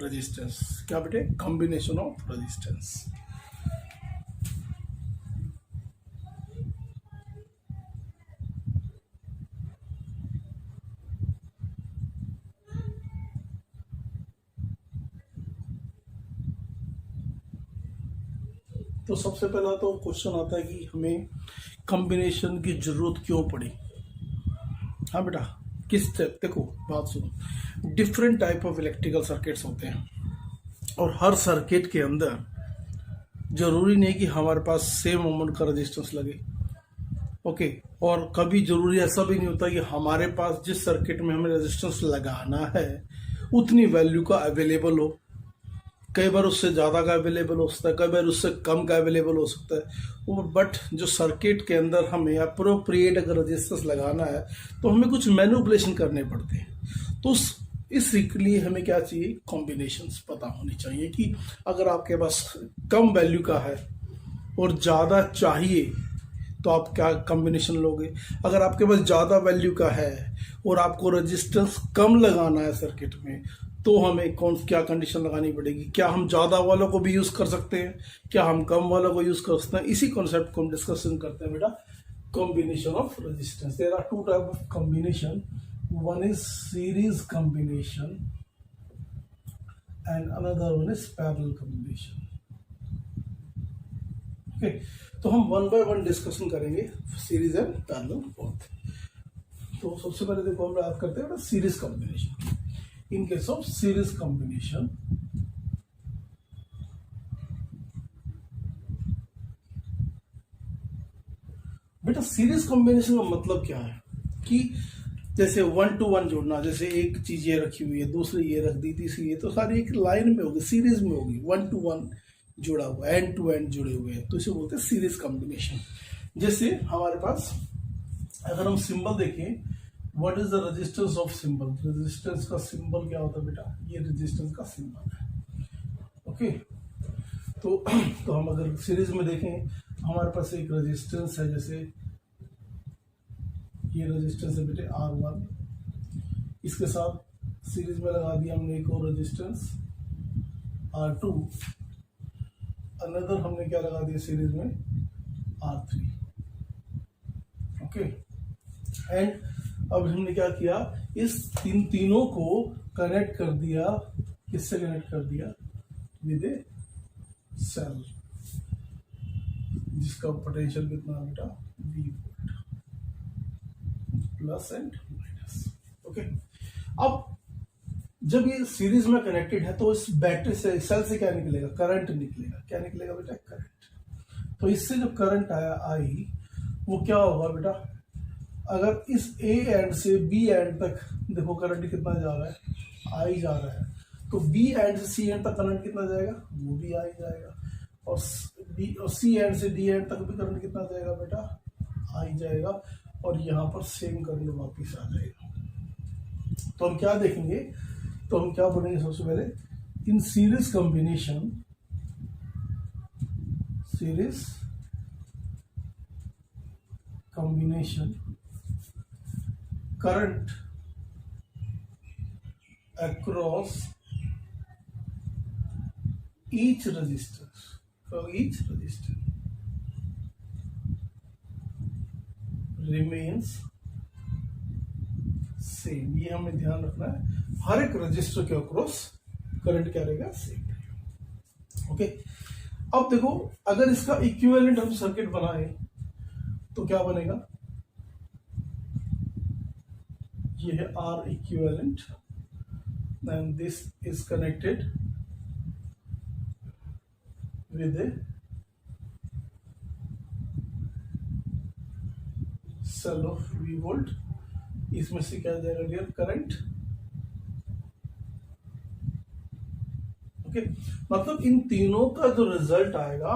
Resistance. क्या बेटे? Combination of resistance. तो सबसे पहला तो क्वेश्चन आता है कि हमें कॉम्बिनेशन की जरूरत क्यों पड़ी। हाँ बेटा, किस स्टेप, देखो बात सुनो, different type of electrical circuits होते हैं और हर सर्किट के अंदर जरूरी नहीं कि हमारे पास सेम अमाउंट का रेजिस्टेंस लगे। ओके, और कभी जरूरी ऐसा भी नहीं होता कि हमारे पास जिस सर्किट में हमें रेजिस्टेंस लगाना है उतनी वैल्यू का अवेलेबल हो। कई बार उससे ज़्यादा का अवेलेबल हो सकता है, कई बार उससे कम का अवेलेबल हो सकता है। और बट जो सर्किट के अंदर हमें अप्रोप्रिएट अगर रेजिस्टेंस लगाना है तो हमें कुछ मैनिपुलेशन करने पड़ते हैं। तो इसके लिए हमें क्या चाहिए? कॉम्बिनेशंस पता होनी चाहिए कि अगर आपके पास कम वैल्यू का है और ज़्यादा चाहिए तो आप क्या कॉम्बिनेशन लोगे। अगर आपके पास ज़्यादा वैल्यू का है और आपको रेजिस्टेंस कम लगाना है सर्किट में, तो हमें क्या कंडीशन लगानी पड़ेगी? क्या हम ज़्यादा वालों को भी यूज़ कर सकते हैं, क्या हम कम वालों को यूज़ कर सकते हैं? इसी कॉन्सेप्ट को हम डिस्कशन करते हैं बेटा, combination of resistance. There are two type of combination, one is series combination and another one is parallel combination. Okay, तो हम वन बाय वन डिस्कशन करेंगे सीरीज एंड पैरेलल बोथ। तो सबसे पहले देखो हम बात करते हैं series combination. In case of series combination, बेटा सीरीज कॉम्बिनेशन का मतलब क्या है कि जैसे 1 to 1 जोड़ना, जैसे एक चीज ये रखी हुई है, दूसरी ये रख दी, तीसरी ये, तो सारी एक लाइन में होगी, सीरीज में होगी, 1 to 1 जुड़ा हुआ, एंड टू एंड जुड़े हुए हैं, तो इसे बोलते हैं सीरीज कॉम्बिनेशन। जैसे हमारे पास अगर हम सिंबल देखें, what is the resistance of symbol? Resistance का सिंबल क्या होता है बेटा? ये रेजिस्टेंस का सिंबल है। ओके, तो हम अगर सीरीज में देखें, हमारे पास एक रेजिस्टेंस है, जैसे ये रेजिस्टेंस है बेटे R1, इसके साथ सीरीज में लगा दिया हमने एक और रेजिस्टेंस R2, अनदर हमने क्या लगा दिया सीरीज में R3। ओके, एंड अब हमने क्या किया, इस तीनों को कनेक्ट कर दिया, किससे कनेक्ट कर दिया? विद ए सेल, जिसका पोटेंशियल कितना है बेटा? V volt, plus and minus. Okay, अब जब ये सीरीज में कनेक्टेड है तो इस बैटरी से, सेल से क्या निकलेगा? करंट निकलेगा। क्या निकलेगा बेटा? करंट। तो इससे जो करंट आई वो क्या होगा बेटा? अगर इस A एंड से B एंड तक देखो करंट कितना जा रहा है? आई जा रहा है, तो B एंड से C एंड तक करंट कितना जाएगा? वो भी आई जाएगा। और C एंड से D एंड तक भी करंट कितना जाएगा बेटा? आई जाएगा। और यहाँ पर सेम करंट वापिस आ जाएगा। तो हम क्या देखेंगे? तो हम क्या बोलेंगे सबसे पहले, in series combination, series combination current across each resistor, for each resistor remains same। ये हमें ध्यान रखना है, हर एक रजिस्टर के अक्रॉस करंट क्या रहेगा? सेम। ओके, अब देखो अगर इसका इक्विवेलेंट हम सर्किट बनाए तो क्या बनेगा? ये है R equivalent and this is connected with a cell of V volt। इसमें से क्या जाएगा डियर? करंट। ओके, मतलब इन तीनों का जो रिजल्ट आएगा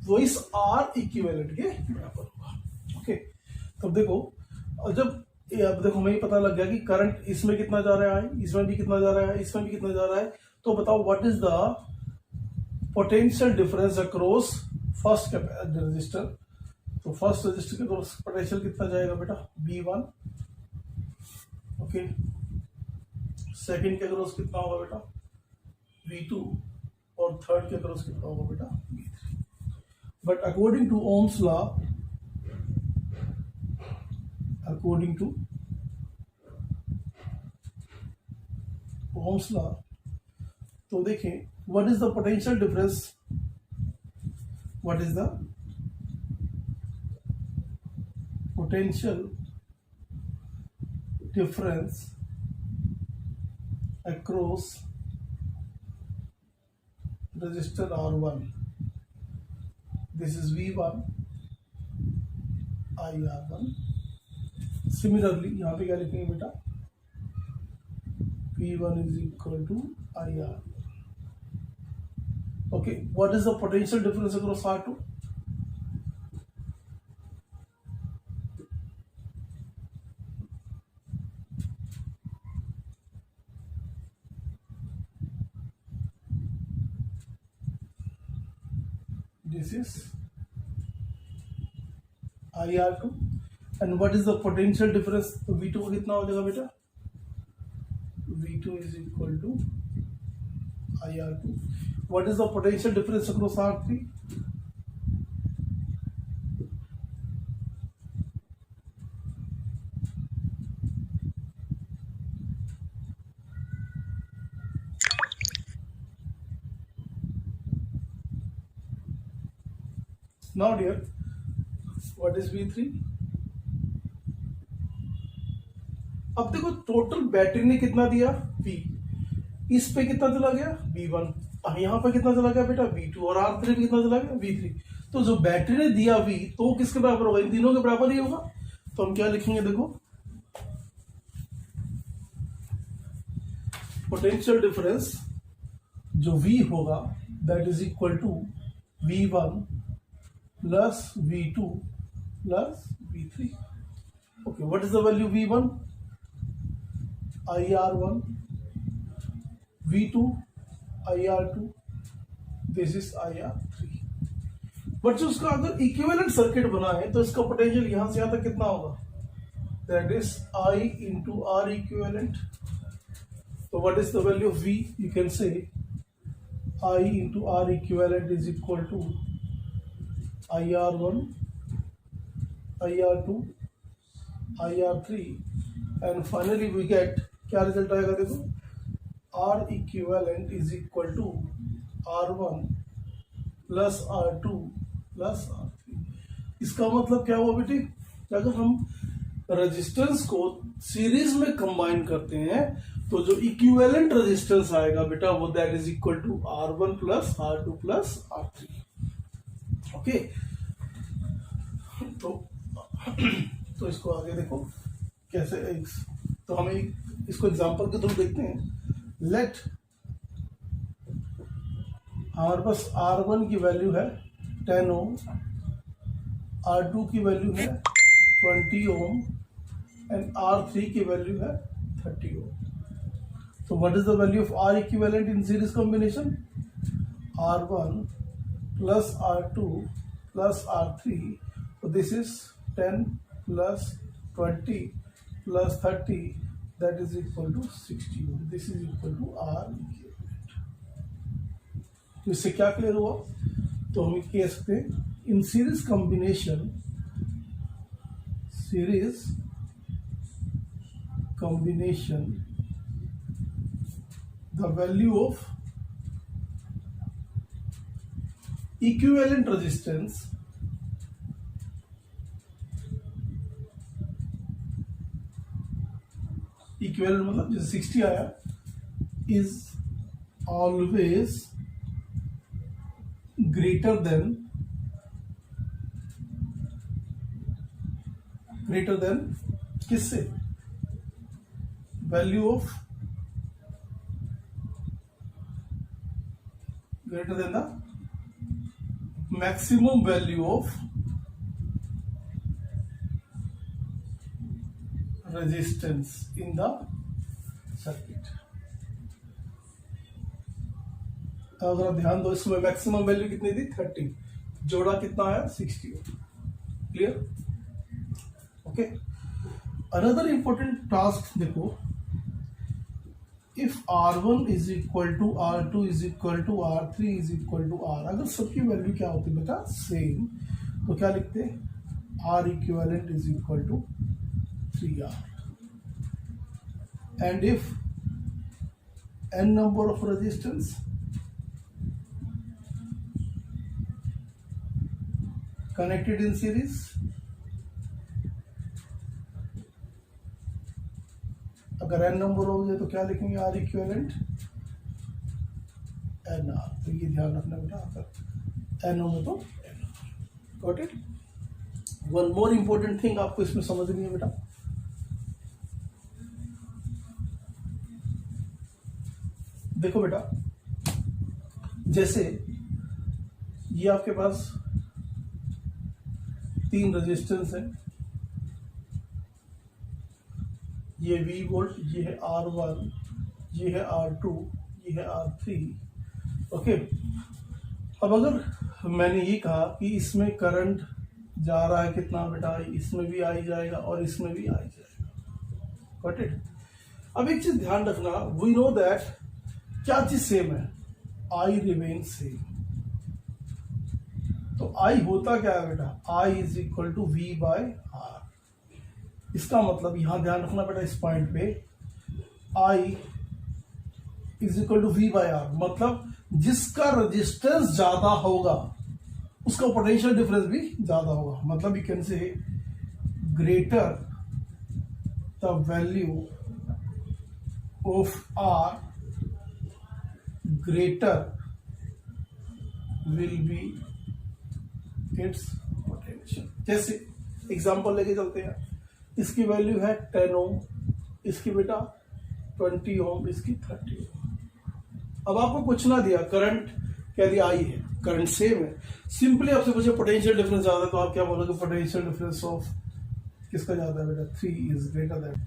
वो इस R इक्विवेलेंट के बराबर होगा। ओके, तो देखो, जब अब देखो हमें पता लग गया कि करंट इसमें कितना जा रहा है, इसमें भी कितना जा रहा है, इसमें भी कितना जा रहा है, तो बताओ what is the potential difference across first resistor? तो फर्स्ट रजिस्टर के अक्रॉस पोटेंशियल कितना जाएगा बेटा? V1। ओके, सेकंड के अक्रॉस कितना होगा बेटा? V2 और थर्ड के अक्रॉस कितना होगा बेटा V3। But according to Ohm's law, according to Ohm's law, तो देखें what is the potential difference, what is the potential difference across resistor R1, this is V1 IR1। Similarly यहाँ पे क्या लिखेंगे बेटा, P1 is equal to IR। okay, what is the potential difference across R2? This is IR2 and what is the potential difference, तो V2 को कितना हो जाएगा बेटा, V2 is equal to IR2। what is the potential difference across R3? now dear, what is V3? अब देखो total battery ने कितना दिया V, इस पे कितना चला गया V1, अब यहाँ पे कितना चला गया बेटा V2 और R3 पे कितना चला गया V3। तो जो बैटरी ने दिया V तो किसके बराबर होगा, इन तीनों के बराबर ही होगा। तो हम क्या लिखेंगे देखो, पोटेंशियल डिफरेंस जो V होगा that is equal to V1 plus V2 plus V3। Okay, what is the value V1? IR1, V2 IR2, this is IR3। But जो उसका अगर इक्विवेलेंट सर्किट बना है तो इसका पोटेंशियल यहां से यहां तक कितना होगा, that is I into R equivalent. तो what is the value of V? You can say I into R equivalent is equal to IR1 IR2 IR3 and finally we get, क्या रिजल्ट आएगा देखो, R equivalent is equal to R1 plus R2 plus R3। इसका मतलब क्या हुआ बेटी, अगर हम रेजिस्टेंस को सीरीज में कंबाइन करते हैं तो जो इक्विवेलेंट रेजिस्टेंस आएगा बेटा वो that is equal to R1 plus R2 plus R3। Okay, तो इसको आगे देखो कैसे, तो हमें इसको एग्जांपल के थ्रू देखते हैं। लेट हमारे पास R1 की वैल्यू है 10 ओम, R2 की वैल्यू है 20 ओम एंड R3 की वैल्यू है 30 ओम। तो what is the value of R equivalent in series combination? R1 plus R2 plus R3, so this is 10 plus 20 plus 30, that is equal to 60। this is equal to R equivalent। तो इससे क्या clear हुआ, तो हम कह सकते हैं in series combination, the value of equivalent resistance equivalent मतलब जैसे 60 आया, इज ऑलवेज ग्रेटर देन किससे, value of greater than the maximum value of resistance in the circuit। अगर आप ध्यान दो, इसमें मैक्सिमम वैल्यू कितनी थी 30, जोड़ा कितना आया 60। Clear? Okay, another important task देखो, if R1 is equal to R2 is equal to R3 is equal to R, अगर सबकी वैल्यू क्या होती है बेटा सेम, तो क्या लिखते हैं R equivalent is equal to 3R। And if n number of resistance connected in series, अगर n नंबर हो गए तो क्या लिखेंगे R इक्विवेलेंट NR। तो ये ध्यान रखना बेटा, अगर n हो तो NR। Got it. One more important thing आपको इसमें समझनी है बेटा, देखो बेटा, जैसे ये आपके पास 3 रेजिस्टेंस है, ये V वोल्ट, ये है R1, ये है R2, ये है R3। ओके, अब अगर मैंने ये कहा कि इसमें करंट जा रहा है कितना बेटा, इसमें भी आई जाएगा और इसमें भी आई जाएगा। Got it. अब एक चीज ध्यान रखना, वी नो दैट क्या चीज सेम है, आई रिमेन सेम। तो आई होता क्या है बेटा, I is equal to V by R. इसका मतलब यहां ध्यान रखना बेटा, इस पॉइंट पे I is equal to V by R, मतलब जिसका रेजिस्टेंस ज्यादा होगा उसका पोटेंशियल डिफरेंस भी ज्यादा होगा। मतलब you can say greater the value of R greater will be its potential। जैसे एग्जांपल लेके चलते हैं, इसकी वैल्यू है 10 ओम, इसकी बेटा 20 ओम, इसकी 30 ओम। अब आपको कुछ ना दिया, करंट कह दिया आई है, करंट सेम है, सिंपली आपसे पूछे पोटेंशियल डिफरेंस ज्यादा है, तो आप क्या बोलोगे, पोटेंशियल डिफरेंस ऑफ किसका ज्यादा है बेटा, 3 इज ग्रेटर दैन।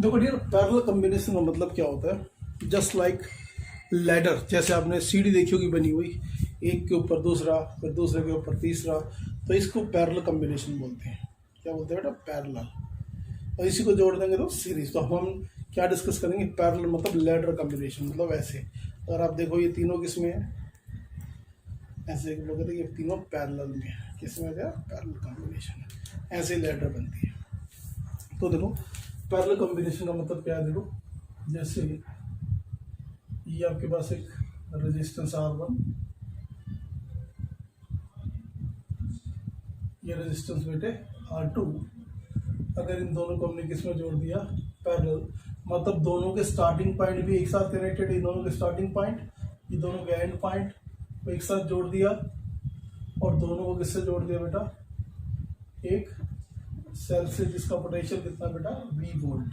देखो डियर, पैरेलल कॉम्बिनेशन का मतलब क्या होता है, जस्ट लाइक लैडर, जैसे आपने सीढ़ी देखी होगी बनी हुई, एक के ऊपर दूसरा, फिर दूसरे के ऊपर तीसरा, तो इसको पैरेलल कॉम्बिनेशन बोलते हैं। क्या बोलते हैं बेटा, पैरेलल। और इसी को जोड़ देंगे तो सीरीज। तो हम क्या डिस्कस करेंगे, पैरेलल मतलब लैडर कॉम्बिनेशन, मतलब ऐसे। अगर आप देखो ये तीनों किसमें है, ऐसे लोग कहते हैं ये तीनों पैरेलल में है, किसमें है, पैरेलल कॉम्बिनेशन है, ऐसे लैडर बनती है। तो देखो पैरेलल कॉम्बिनेशन का मतलब क्या है, देखो जैसे ये आपके पास एक रेजिस्टेंस R1, ये रेजिस्टेंस बेटे R2, अगर इन दोनों को हमने किसमें जोड़ दिया, पैरेलल, मतलब दोनों के स्टार्टिंग पॉइंट भी एक साथ कनेक्टेड, ये दोनों के स्टार्टिंग पॉइंट, ये दोनों के एंड पॉइंट को एक साथ जोड़ दिया, और दोनों को किससे जोड़ दिया बेटा, एक सेल से, जिसका पोटेंशियल कितना बेटा, V वोल्ट।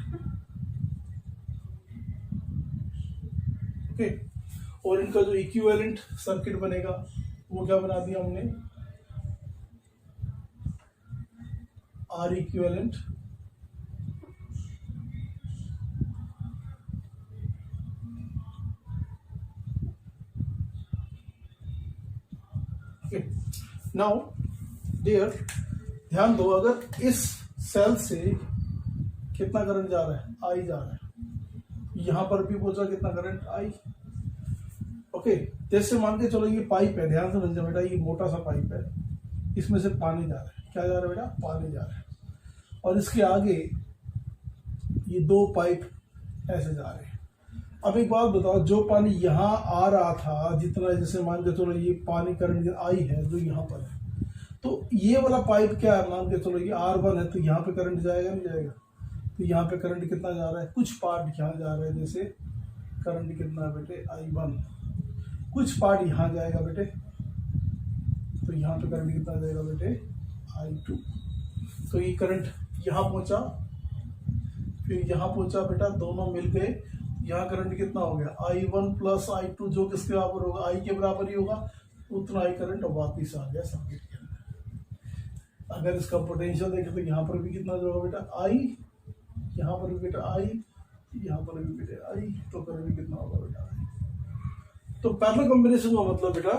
ओके, और इनका जो इक्विवेलेंट सर्किट बनेगा वो क्या बना दिया हमने, R इक्विवेलेंट नाउ डियर ध्यान दो, अगर इस सेल से कितना करंट जा रहा है, आई जा रहा है, यहां पर भी पहुंचा कितना करंट, आई। ओके, जैसे मान के चलो ये पाइप है, ध्यान से समझना बेटा, ये मोटा सा पाइप है, इसमें से पानी जा रहा है, क्या जा रहा है बेटा, पानी जा रहा है, और इसके आगे ये 2 पाइप ऐसे जा रहे हैं। अब एक बात बताओ, जो पानी यहाँ आ रहा था जितना, जैसे मान के चलो ये पानी करंट आई है जो यहाँ पर है, तो ये वाला पाइप क्या है, मान के चलो ये R1 है, तो यहाँ पे करंट जाएगा नहीं जाएगा, तो यहाँ पे करंट कितना जा रहा है, कुछ पार्ट यहाँ जा रहा है, जैसे करंट कितना है बेटे, I1, कुछ पार्ट यहाँ जाएगा बेटे, तो यहाँ पे करंट कितना जाएगा बेटे, I2। तो ये करंट यहाँ पहुंचा, फिर यहाँ पहुंचा बेटा, दोनों मिल गए, यहाँ करंट कितना हो गया, I1 प्लस I2, जो किसके बराबर होगा, I के बराबर ही होगा, उतना ही करंट वापिस आ गया सर्किट के अंदर। अगर इसका पोटेंशियल देखें तो यहाँ पर भी कितना जो होगा बेटा, I, यहाँ पर भी बेटा I, यहाँ पर भी बेटा I, तो करंट कितना होगा बेटा I। तो पैरेलल कॉम्बिनेशन का मतलब बेटा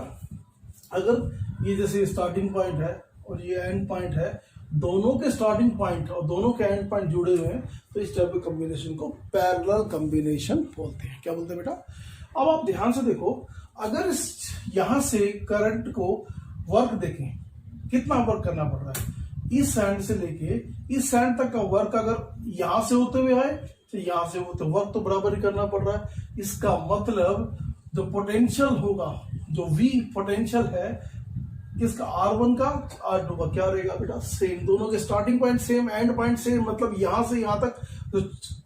अगर ये जैसे स्टार्टिंग पॉइंट है और ये एंड पॉइंट है, दोनों के स्टार्टिंग पॉइंट और दोनों के एंड पॉइंट जुड़े हुए हैं, तो इस टाइप के कॉम्बिनेशन को पैरेलल कॉम्बिनेशन बोलते हैं। क्या बोलते हैं बेटा? अब आप ध्यान से देखो, अगर यहां से करंट को वर्क देखें, कितना वर्क करना पड़ रहा है, इस सैंड से लेके इस सैंड तक का वर्क अगर यहां से होते हुए आए तो यहां से होते वर्क तो बराबर ही करना पड़ रहा है। इसका मतलब जो पोटेंशियल होगा, जो V पोटेंशियल है किसका, R1 का R2 का क्या रहेगा बेटा, सेम। दोनों के starting point same, and point same, मतलब यहां से यहां तक जो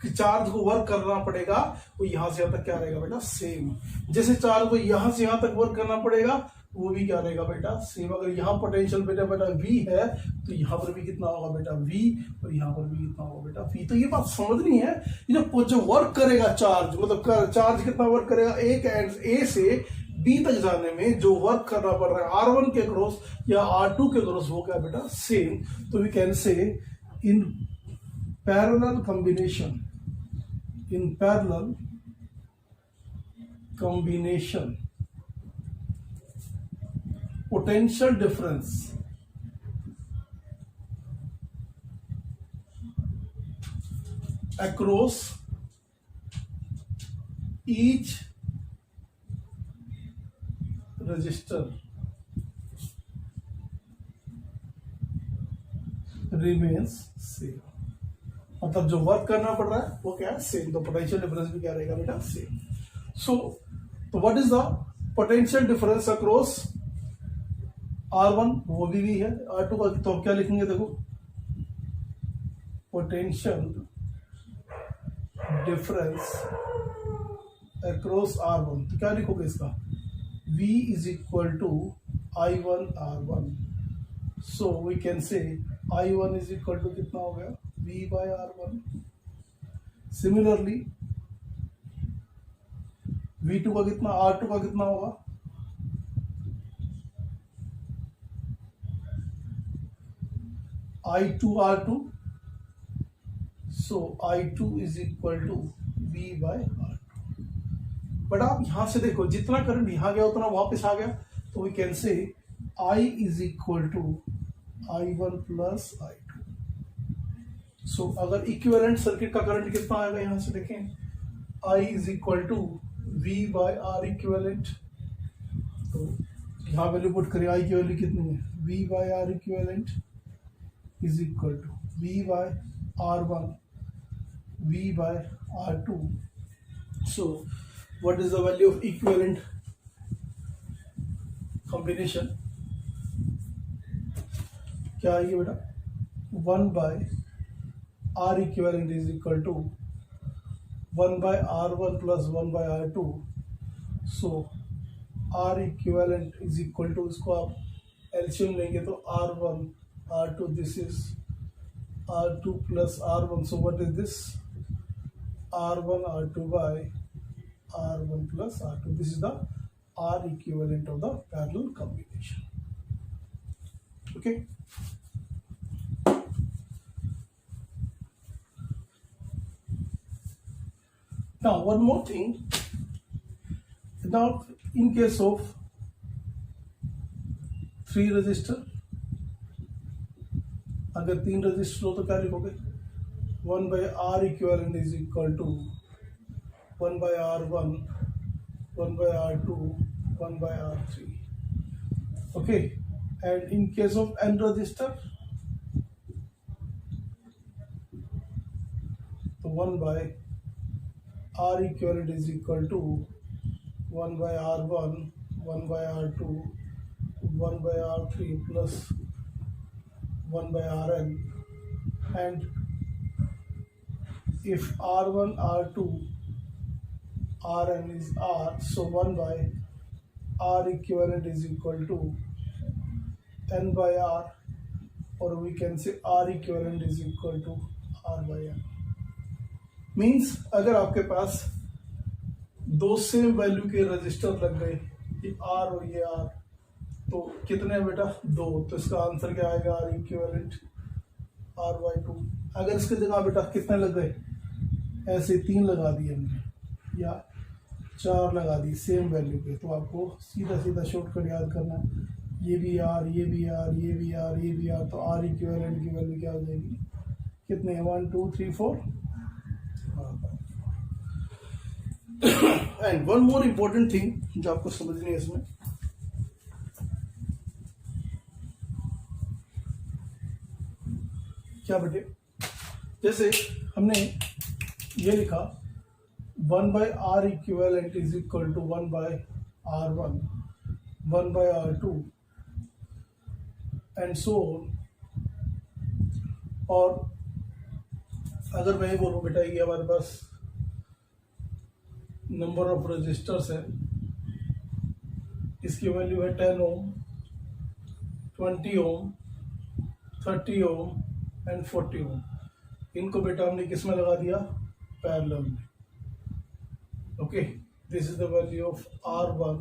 चार्ज को वर्क करना पड़ेगा वो यहां से यहां तक क्या रहेगा बेटा, सेम। जैसे चार्ज को यहां से यहां तक वर्क करना पड़ेगा वो भी क्या रहेगा बेटा, सेम। अगर यहाँ पोटेंशियल बेटा V है तो यहाँ पर भी कितना होगा बेटा V, और यहाँ पर भी कितना होगा बेटा V। तो ये बात समझनी है, ये जो वर्क करेगा चार्ज, मतलब चार्ज कितना वर्क करेगा, एक एंड A से B तक जाने में जो वर्क करना पड़ रहा है R1 के क्रॉस या R2 के क्रॉस, वो क्या बेटा, सेम। तो we can say in parallel combination, in parallel combination potential difference across each resistor remains same। मतलब जो वर्क करना पड़ रहा है वो क्या है, सेम। तो पोटेंशियल डिफरेंस भी क्या रहेगा बेटा, सेम। सो तो what is the potential difference across R1, वो भी है, R2 का तो क्या लिखेंगे, देखो पोटेंशियल डिफरेंस अक्रॉस R1, तो क्या लिखोगे इसका, V is equal to I1 R1। So we can say I1 is equal to कितना हो गया, V bye R1। Similarly V2 का कितना, R2 का कितना होगा, I2 R2, so I2 is equal to V by R2। But आप यहां से देखो, जितना करंट यहां गया उतना वापस आ गया, तो we can say I is equal to I1 plus I2। So अगर इक्विवेलेंट सर्किट का करंट कितना आएगा, यहां से देखें, I is equal to V by R equivalent. तो यहां वैल्यू पुट करें, I की वैल्यू कितनी है, V by R equivalent is equal to V by R1 V by R2। so what is the value of equivalent combination, क्या आएगी बेटा, 1 by R equivalent is equal to 1 by R1 plus 1 by R2। so R equivalent is equal to, इसको आप LCM लेंगे तो R1 R2, this is R2 plus R1, so what is this, R1 R2 by R1 plus R2, this is the R equivalent of the parallel combination। okay, now one more thing, now in case of 3 resistor, अगर 3 register हो तो क्या लिखोगे, 1 by R equivalent is equal to 1 by R1, 1 by R2, 1 by R3। okay, and in case of n resistor, तो 1 by R equivalent is equal to 1 by R1, 1 by R2, 1 by R3 plus 1 by Rn। and if R1 R2 Rn is R, so 1 by R equivalent is equal to n by R, or we can say R equivalent is equal to R by n। Means अगर आपके पास दो same value के register लग गए, ये R और ये R, तो कितने बेटा, 2, तो इसका आंसर क्या आएगा, R इक्विवेलेंट R by 2। अगर इसके जगह बेटा कितने लग गए, ऐसे 3 लगा दिए हमने या 4 लगा दी सेम वैल्यू पे, तो आपको सीधा सीधा शॉर्टकट याद करना है, ये भी आर, ये भी आर, ये भी आर, ये भी आर, तो आर इक्विवेलेंट की वैल्यू क्या हो जाएगी, कितने 1 2 3 4। And one more important thing जो आपको समझनी है इसमें, क्या बेटे, जैसे हमने ये लिखा 1 by R equivalent is equal to 1 by R1, 1 by R2 and so on. और अगर मैं ये बोलूँ बेटा ये हमारे पास नंबर ऑफ रजिस्टर्स है, इसकी वैल्यू है 10 ओम, 20 ओम, 30 ओम एंड 40 ओम। इनको बेटा हमने किस में लगा दिया, पैरेलल में। Okay, this is the value of R1,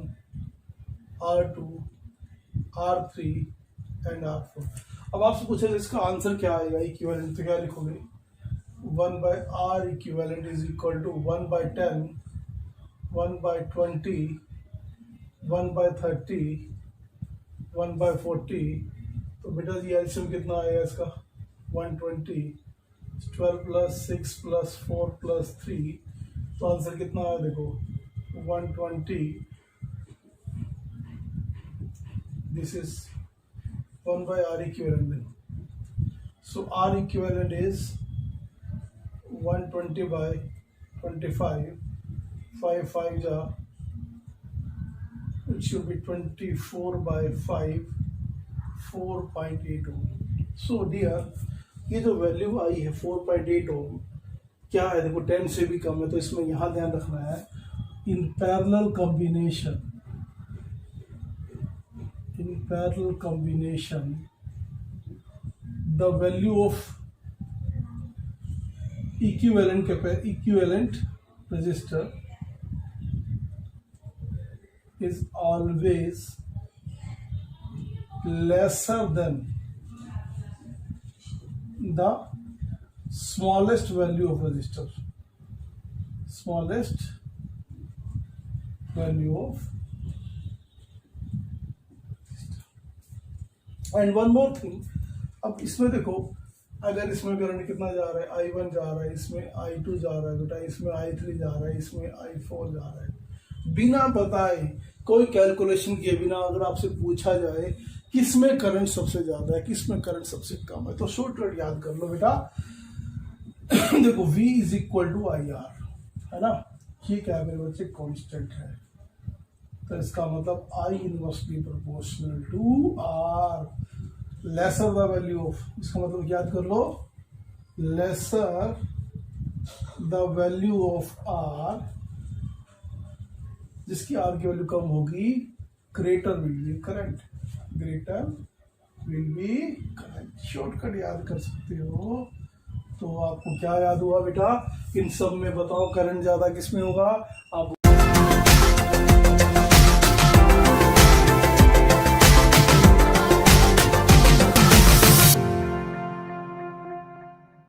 R2, R3 and R4। अब आपसे पूछा इसका आंसर क्या आएगा इक्विवेलेंट, तो क्या लिखोगे, 1 by R equivalent is equal to 1 by 10, 1 by 20, 1 by 30, 1 by 40। तो बेटा ये एलसीएम कितना आएगा इसका, 120, 12 प्लस 6 प्लस 4 प्लस 3, तो आंसर कितना आया देखो 120। This is 1 by R equivalent then. So R equivalent is 120 by 25, 5 5 ja, it should be 24 by 5, 4.8 ohm. So dear, ये जो वैल्यू आई है 4.8 ओम क्या है देखो 10 से भी कम है, तो इसमें यहाँ ध्यान रखना है इन parallel combination the value of equivalent resistor is always lesser than the smallest value of resistor, smallest value of and one more thing। अब इसमें देखो अगर इसमें करंट कितना जा रहा है, I1 जा रहा है, इसमें I2 जा रहा है बेटा, इसमें I3 जा रहा है, इसमें I4 जा रहा है, बिना बताए कोई कैलकुलेशन किए बिना अगर आपसे पूछा जाए किसमें करंट सबसे ज्यादा है, किसमें करंट सबसे कम है, तो शॉर्टकट याद कर लो बेटा। देखो V is equal to IR है ना, ये क्या है मेरे बच्चे, कांस्टेंट है, तो इसका मतलब I inversely proportional to R, lesser the value of, इसका मतलब याद कर लो, lesser the value of R, जिसकी R की वैल्यू कम होगी, greater will be current, greater will be current. Shortcut याद कर सकते हो। तो आपको क्या याद हुआ बेटा, इन सब में बताओ करंट ज्यादा किस में होगा, आप